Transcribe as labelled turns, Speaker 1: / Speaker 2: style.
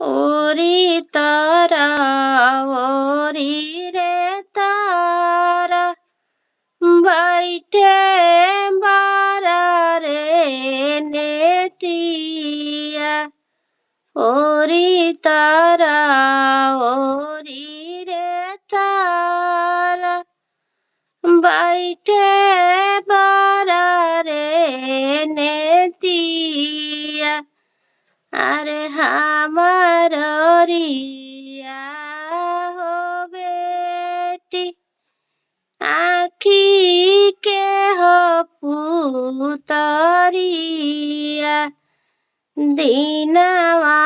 Speaker 1: ओरी तारा ओरी रे तारा बैठे बारा रे नेतिया ओरी तारा ओरी रे तारा बैठे बारा रे नेतिया अरे हमार रिया हो बेटी आखी के हो पुतरिया दीनवा